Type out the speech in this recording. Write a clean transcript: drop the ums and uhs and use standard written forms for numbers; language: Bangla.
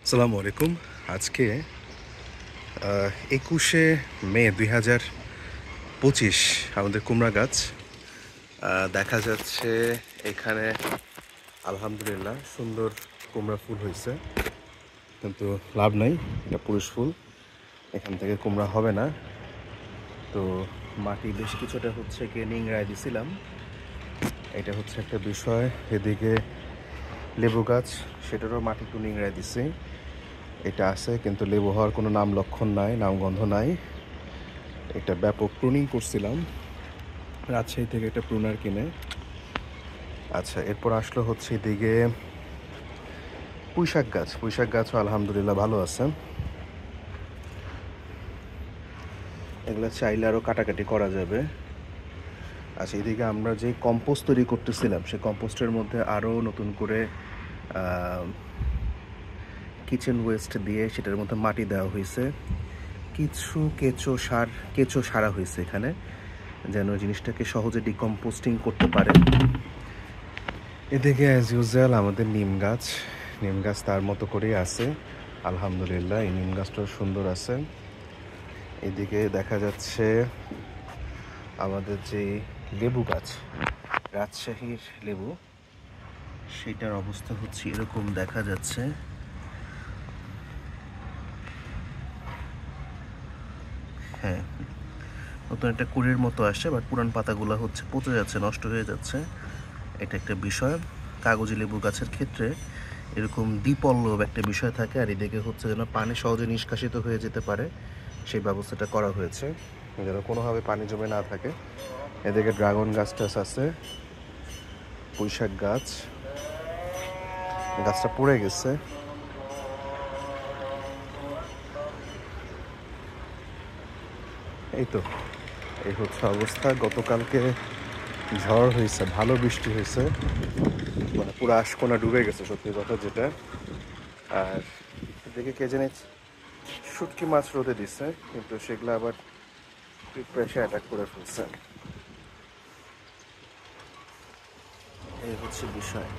আসসালামু আলাইকুম। আজকে ২১শে মে ২০২৫ আমাদের কুমড়া গাছ দেখা যাচ্ছে এখানে আলহামদুলিল্লাহ সুন্দর কুমড়া ফুল হয়েছে, কিন্তু লাভ নাই, এটা পুরুষ ফুল, এখান থেকে কুমড়া হবে না। তো মাটি বেশ কিছুটা হচ্ছে গিয়ে নিংড়ায় দিছিলাম, এটা হচ্ছে একটা বিষয়। এদিকে লেবু গাছ, সেটারও মাটি একটু নিংড়ায় দিছি, এটা আছে কিন্তু লেবু হওয়ার কোনো নাম লক্ষণ নাই, নামগন্ধ নাই। এটা ব্যাপক প্রুনিং করছিলাম রাজশাহী থেকে, একটা প্রুনার কিনে। আচ্ছা, এরপর আসলো হচ্ছে এদিকে পুঁইশাক গাছও আলহামদুলিল্লাহ ভালো আছে। এগুলো চাইলে আরও কাটাকাটি করা যাবে। আচ্ছা, এদিকে আমরা যে কম্পোস্ট তৈরি করতেছিলাম, সেই কম্পোস্টের মধ্যে আরও নতুন করে কিচেন ওয়েস্ট দিয়ে সেটার মধ্যে মাটি দেওয়া হয়েছে, কিছু কেঁচো সারা হয়েছে এখানে, যেন জিনিসটাকে সহজে ডিকম্পোস্টিং করতে পারে। এদিকে অ্যাজ ইউজুয়াল আমাদের নিম গাছ তার মতো করেই আছে আলহামদুলিল্লাহ, এই নিম গাছটাও সুন্দর আছে। এদিকে দেখা যাচ্ছে আমাদের যে লেবু গাছ, রাজশাহীর লেবু, সেটার অবস্থা হচ্ছে এরকম দেখা যাচ্ছে। হ্যাঁ, নতুন একটা কুড়ির মতো আসছে, বাট পুরান পাতাগুলো হচ্ছে পচে যাচ্ছে, নষ্ট হয়ে যাচ্ছে, এটা একটা বিষয়। কাগজি লেবু গাছের ক্ষেত্রে এরকম দ্বিপল্লব একটা বিষয় থাকে, আর এদিকে হচ্ছে যেন পানি সহজে নিষ্কাশিত হয়ে যেতে পারে সেই ব্যবস্থাটা করা হয়েছে, যেন কোনোভাবে পানি জমে না থাকে। এদিকে ড্রাগন গাছটা আছে, পুঁইশাক গাছটা পড়ে গেছে। এই হচ্ছে অবস্থা। গতকালকে ঝড় হয়েছে, ভালো বৃষ্টি হয়েছে, মানে পুরো আশকোনা ডুবে গেছে সত্যি কথা যেটা। আর এদিকে কে জানি শুটকি মাছ রোদে দিচ্ছে, কিন্তু সেগুলো আবার প্রেশার অ্যাটাক করে ফেলছে। এই হচ্ছে বিষয়।